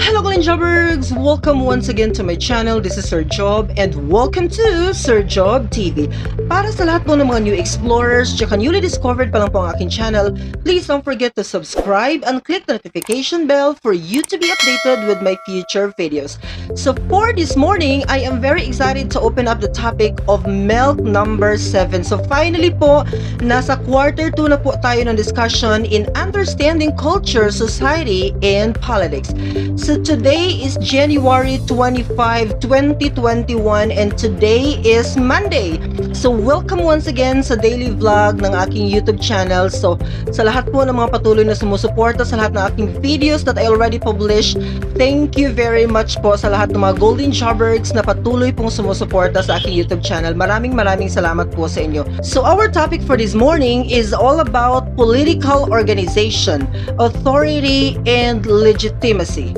Hello jobbergs! Welcome once again to my channel. This is Sir Job and welcome to Sir Job TV. Para sa lahat po ng mga new explorers tsaka newly discovered pa lang po ang aking channel, please don't forget to subscribe and click the notification bell for you to be updated with my future videos. So for this morning, I am very excited to open up the topic of MELC number 7. So finally po, nasa quarter 2 na po tayo ng discussion in understanding culture, society, and politics. So today is January 25, 2021 and today is Monday. So welcome once again sa daily vlog ng aking YouTube channel. So sa lahat po ng mga patuloy na sumusuporta sa lahat ng aking videos that I already published, thank you very much po sa lahat ng mga golden jobbergs na patuloy pong sumusuporta sa aking YouTube channel. Maraming salamat po sa inyo. So our topic for this morning is all about political organization, authority, and legitimacy.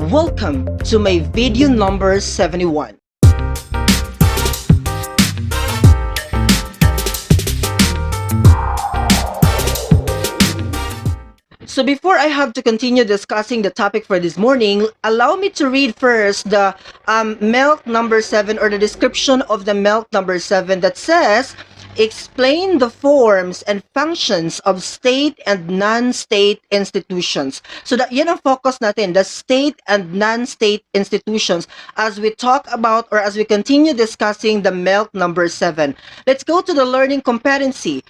Welcome to my video number 71. So before I have to continue discussing the topic for this morning, allow me to read first the MELC number 7 or the description of the MELC number 7 that says, explain the forms and functions of state and non-state institutions. So that yan ang focus natin, the state and non-state institutions as we talk about or as we continue discussing the MELC number 7. Let's go to the learning competency.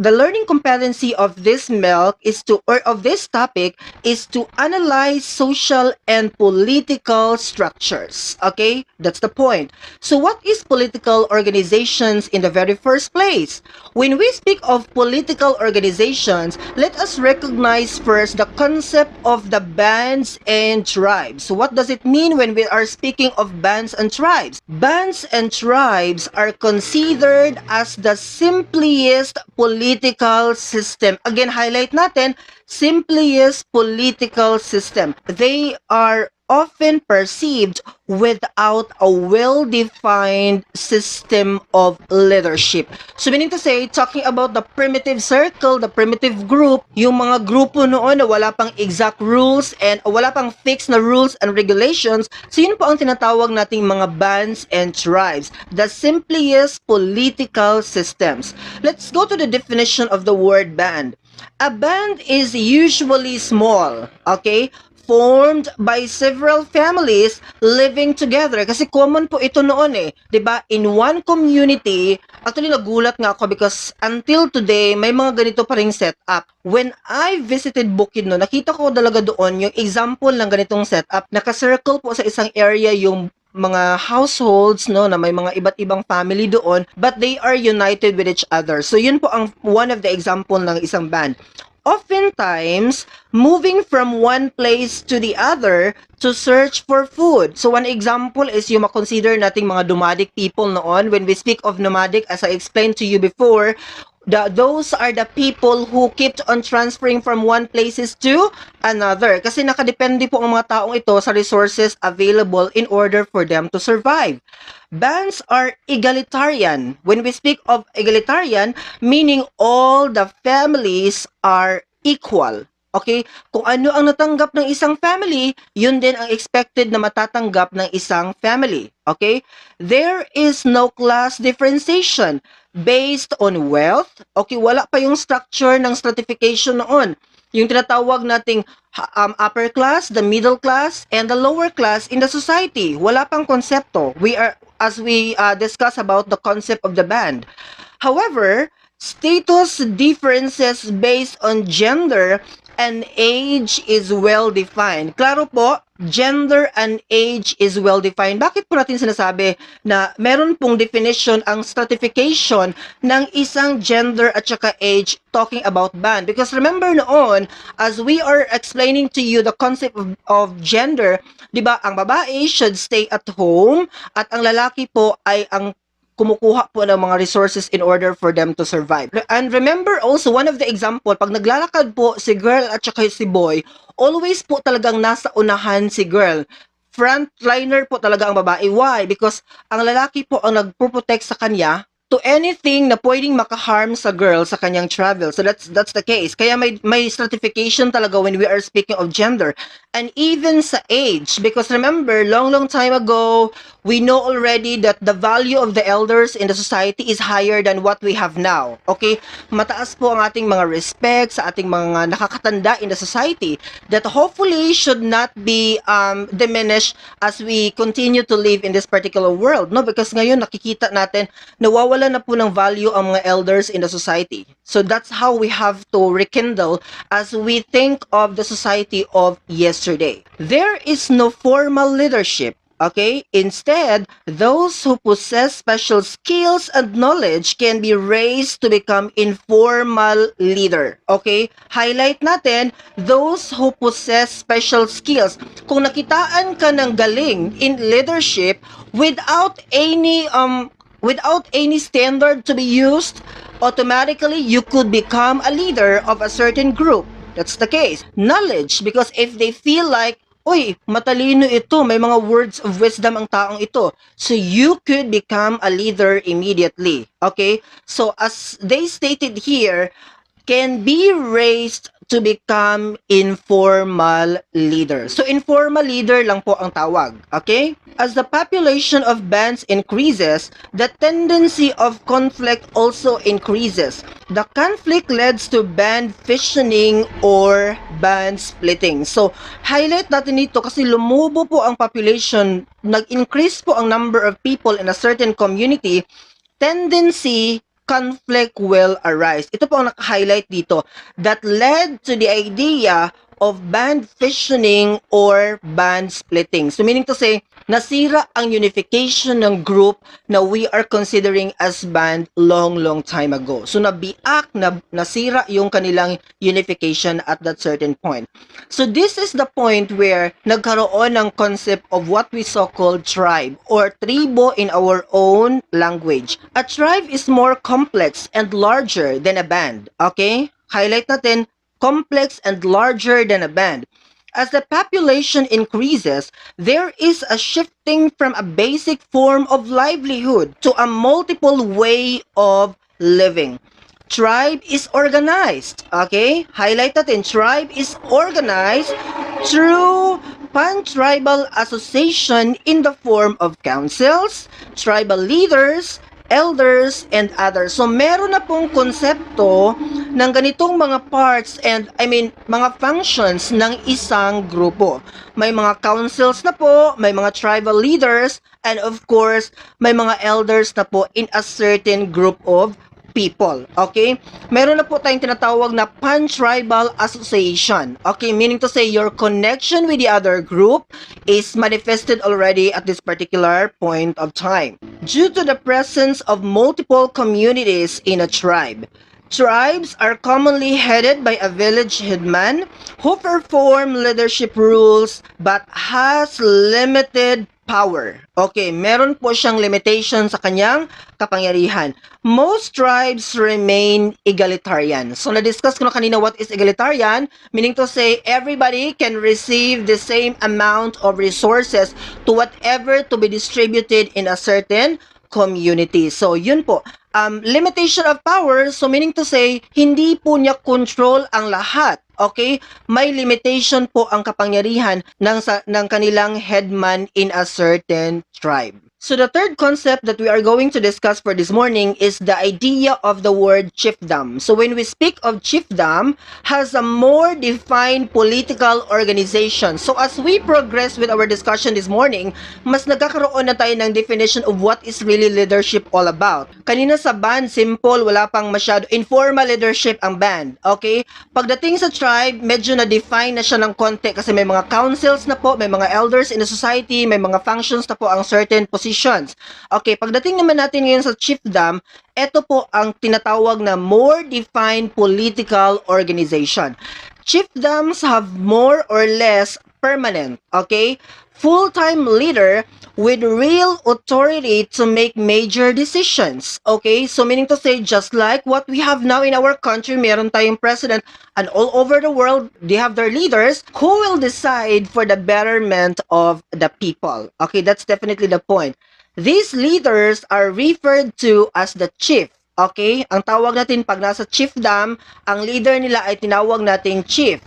The learning competency of this MELC is to, or of this topic, is to analyze social and political structures. Okay, that's the point. So what is political organizations in the very first place? When we speak of political organizations, let us recognize first the concept of the bands and tribes. So what does it mean when we are speaking of bands and tribes? Bands and tribes are considered as the simplest political system. Again, highlight natin, simplest political system. They are often perceived without a well-defined system of leadership. So meaning to say, talking about the primitive circle, the primitive group, yung mga grupo noon na wala pang exact rules and wala pang fixed na rules and regulations, so yun po ang tinatawag nating mga bands and tribes, the simplest political systems. Let's go to the definition of the word band. A band is usually small, okay? Formed by several families living together. Kasi common po ito noon eh. 'Di ba? In one community, actually nagulat nga ako because until today, may mga ganito pa ring setup. When I visited Bukidnon, nakita ko talaga doon yung example ng ganitong setup. Naka-circle po sa isang area yung mga households no na may mga iba't ibang family doon, but they are united with each other. So yun po ang one of the example ng isang band. Oftentimes, moving from one place to the other to search for food. So one example is yung makonsider nating mga nomadic people noon. When we speak of nomadic, as I explained to you before, those are the people who kept on transferring from one places to another. Kasi nakadepende po ang mga taong ito sa resources available in order for them to survive. Bands are egalitarian. When we speak of egalitarian, meaning all the families are equal. Okay? Kung ano ang natanggap ng isang family, yun din ang expected na matatanggap ng isang family. Okay? There is no class differentiation based on wealth. Okay, wala pa yung structure ng stratification noon. Yung tinatawag nating upper class, the middle class, and the lower class in the society. Wala pang konsepto. We are, as we discuss about the concept of the band. However, status differences based on gender and age is well defined. Klaro po, gender and age is well defined. Bakit po natin sinasabi na meron pong definition ang stratification ng isang gender at saka age talking about band? Because remember noon, as we are explaining to you the concept of gender, di ba, ang babae should stay at home at ang lalaki po ay ang kumukuha po ng mga resources in order for them to survive. And remember also, one of the example, pag naglalakad po si girl at saka si boy, always po talagang nasa unahan si girl. Frontliner po talaga ang babae. Why? Because ang lalaki po ang nagpo-protect sa kanya to anything na pwedeng makaharm sa girl sa kanyang travel. So that's the case. Kaya may stratification talaga when we are speaking of gender. and even sa age. Because remember, long time ago, we know already that the value of the elders in the society is higher than what we have now. Okay? Mataas po ang ating mga respect sa ating mga nakakatanda in the society that hopefully should not be diminished as we continue to live in this particular world. No? Because ngayon nakikita natin nawawala na po ng value ang mga elders in the society. So that's how we have to rekindle as we think of the society of yesterday. There is no formal leadership. Okay? Instead, those who possess special skills and knowledge can be raised to become informal leader. Okay? Highlight natin, those who possess special skills. Kung nakitaan ka ng galing in leadership without any standard to be used, automatically you could become a leader of a certain group. That's the case. Knowledge, because if they feel like, uy, matalino ito, may mga words of wisdom ang taong ito. So you could become a leader immediately. Okay? So as they stated here, can be raised to become informal leader. So informal leader lang po ang tawag. Okay? As the population of bands increases, the tendency of conflict also increases. The conflict leads to band fissioning or band splitting. So, highlight natin dito kasi lumubo po ang population, nag-increase po ang number of people in a certain community, tendency conflict will arise. Ito po ang naka-highlight dito that led to the idea of band fissioning or band splitting. So meaning to say, nasira ang unification ng group na we are considering as band long time ago. So nabiak, nasira yung kanilang unification at that certain point. So this is the point where nagkaroon ng concept of what we so called tribe or tribo in our own language. A tribe is more complex and larger than a band. Okay? Highlight natin, complex and larger than a band. As the population increases, there is a shifting from a basic form of livelihood to a multiple way of living. Tribe is organized. Okay? Highlight natin, tribe is organized through pan-tribal association in the form of councils, tribal leaders, elders, and others. So, meron na pong konsepto ng ganitong mga parts and, mga functions ng isang grupo. May mga councils na po, may mga tribal leaders, and of course, may mga elders na po in a certain group of people. Okay? Meron na po tayong tinatawag na pan-tribal association. Okay? Meaning to say, your connection with the other group is manifested already at this particular point of time. Due to the presence of multiple communities in a tribe, tribes are commonly headed by a village headman who perform leadership roles but has limited power. Okay, meron po siyang limitation sa kanyang kapangyarihan. Most tribes remain egalitarian. So, na-discuss ko na kanina what is egalitarian, meaning to say everybody can receive the same amount of resources to whatever to be distributed in a certain community. So, yun po. Limitation of power, so meaning to say, hindi po niya control ang lahat. Okay? May limitation po ang kapangyarihan ng kanilang headman in a certain tribe. So the third concept that we are going to discuss for this morning is the idea of the word chiefdom. So when we speak of chiefdom, has a more defined political organization. So as we progress with our discussion this morning, mas nagkakaroon na tayo ng definition of what is really leadership all about. Kanina sa band, simple, wala pang masyado. Informal leadership ang band. Okay? Pagdating sa tribe, medyo na-define na siya ng konti kasi may mga councils na po, may mga elders in the society, may mga functions na po ang certain positions. Okay, pagdating naman natin ngayon sa chiefdom, ito po ang tinatawag na more defined political organization. Chiefdoms have more or less permanent, okay, full-time leader with real authority to make major decisions. Okay, so meaning to say, just like what we have now in our country, meron tayong president, and all over the world, they have their leaders who will decide for the betterment of the people. Okay, that's definitely the point. These leaders are referred to as the chief. Okay, ang tawag natin pag nasa chiefdom, ang leader nila ay tinawag nating chief.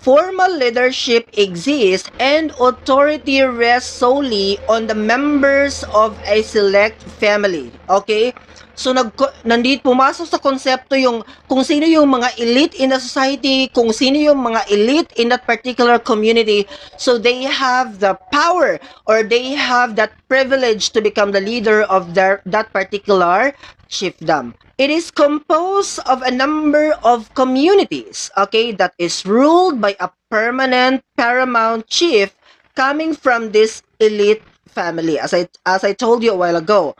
formal leadership exists and authority rests solely on the members of a select family. Okay? So nandito pumasok sa konsepto yung kung sino yung mga elite in the society, kung sino yung mga elite in that particular community. So they have the power or they have that privilege to become the leader of that particular chiefdom. It is composed of a number of communities, okay, that is ruled by a permanent paramount chief coming from this elite family. As I told you a while ago,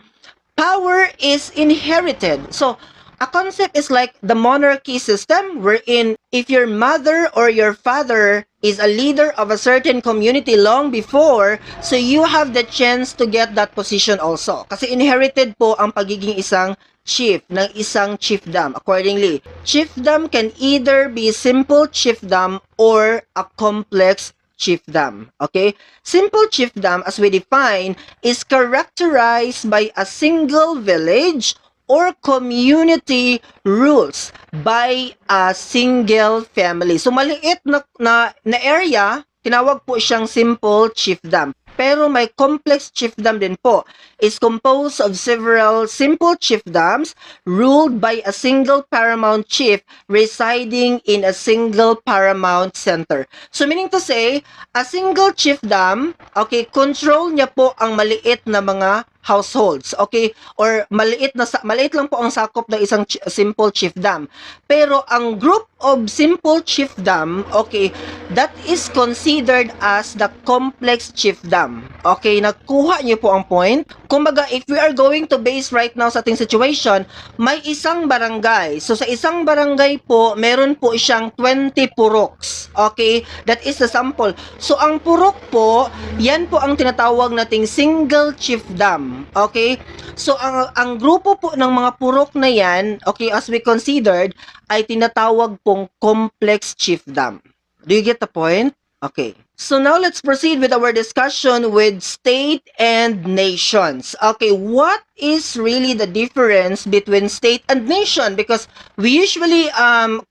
power is inherited. So, a concept is like the monarchy system wherein if your mother or your father is a leader of a certain community long before, so you have the chance to get that position also. Kasi inherited po ang pagiging isang chief ng isang chiefdom. Accordingly, chiefdom can either be simple chiefdom or a complex chiefdom. Okay? Simple chiefdom, as we define, is characterized by a single village or community rules by a single family. So, maliit na area, tinawag po siyang simple chiefdom. Pero may complex chiefdom din po. Is composed of several simple chiefdoms ruled by a single paramount chief residing in a single paramount center. So meaning to say, a single chiefdom, okay, control niya po ang maliit na mga households, okay? Or maliit lang po ang sakop ng isang simple chiefdom. Pero ang group of simple chiefdom, okay, that is considered as the complex chiefdom. Okay, nakuha niyo po ang point. Kumbaga, if we are going to base right now sa ating situation, may isang barangay. So sa isang barangay po, meron po siyang 20 puroks. Okay, that is the sample. So ang purok po, yan po ang tinatawag nating single chiefdom. Okay? So ang grupo po ng mga purok na yan, okay, as we considered, ay tinatawag pong complex chiefdom. Do you get the point? Okay. So now let's proceed with our discussion with state and nations. Okay, what is really the difference between state and nation? Because we usually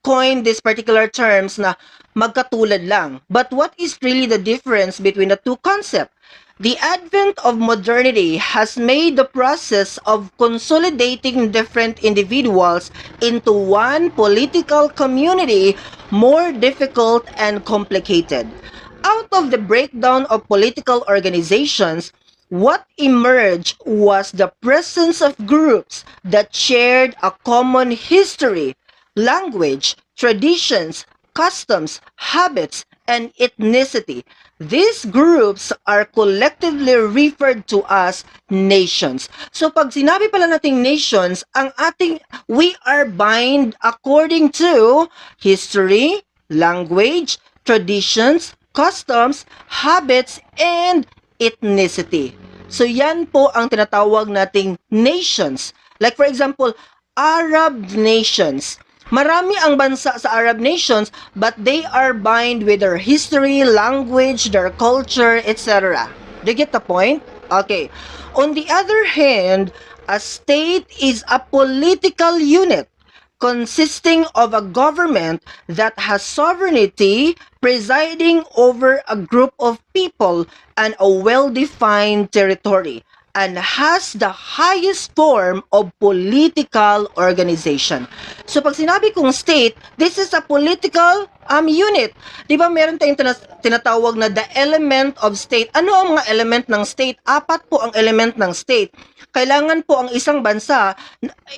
coin these particular terms na magkatulad lang. But what is really the difference between the two concepts? The advent of modernity has made the process of consolidating different individuals into one political community more difficult and complicated. Out of the breakdown of political organizations, what emerged was the presence of groups that shared a common history, language, traditions, customs, habits, and ethnicity. These groups are collectively referred to as nations. So pag sinabi pala nating nations, we are bind according to history, language, traditions, customs, habits, and ethnicity. So yan po ang tinatawag nating nations. Like for example, Arab nations. Marami ang bansa sa Arab nations, but they are bind with their history, language, their culture, etc. Do you get the point? Okay. On the other hand, a state is a political unit consisting of a government that has sovereignty presiding over a group of people and a well-defined territory, and has the highest form of political organization. So pag sinabi kong state, this is a political unit. Di ba meron tayong tinatawag na the element of state. Ano ang mga element ng state? 4 po ang element ng state. Kailangan po ang isang bansa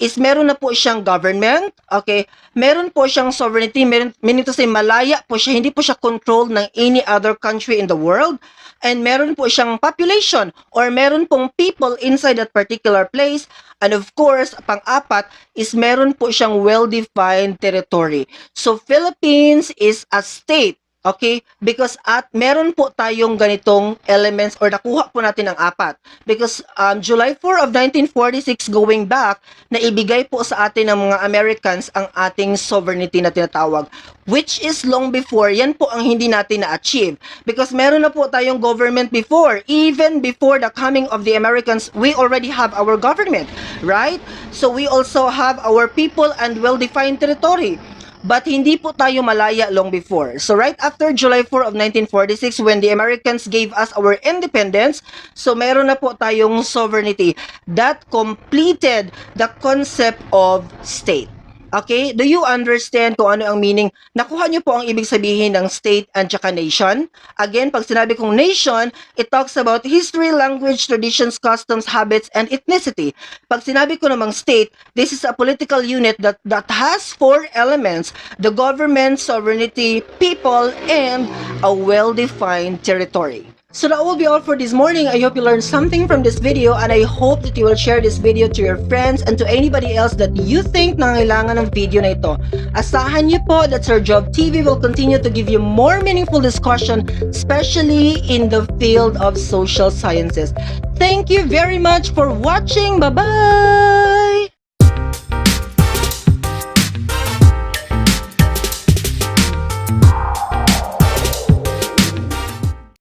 is meron na po siyang government, okay? Meron po siyang sovereignty, meaning to say malaya po siya, hindi po siya controlled ng any other country in the world. And meron po siyang population or meron pong people inside that particular place. And of course, pang-4 is meron po siyang well-defined territory. So Philippines is a state. Okay? Because meron po tayong ganitong elements or nakuha po natin ang 4. Because July 4 of 1946 going back, naibigay po sa atin ng mga Americans ang ating sovereignty na tinatawag. Which is long before, yan po ang hindi natin na-achieve. Because meron na po tayong government before. Even before the coming of the Americans, we already have our government. Right? So we also have our people and well-defined territory. but hindi po tayo malaya long before. So right after July 4 of 1946, when the Americans gave us our independence, so meron na po tayong sovereignty that completed the concept of state. Okay? Do you understand kung ano ang meaning? Nakuha niyo po ang ibig sabihin ng state and tsaka nation? Again, pag sinabi kong nation, it talks about history, language, traditions, customs, habits, and ethnicity. Pag sinabi ko namang state, this is a political unit that has four elements: the government, sovereignty, people, and a well-defined territory. So that will be all for this morning. I hope you learned something from this video, and I hope that you will share this video to your friends and to anybody else that you think nangailangan ng video na ito. Asahan niyo po that Sir Job TV will continue to give you more meaningful discussion, especially in the field of social sciences. Thank you very much for watching. Bye-bye!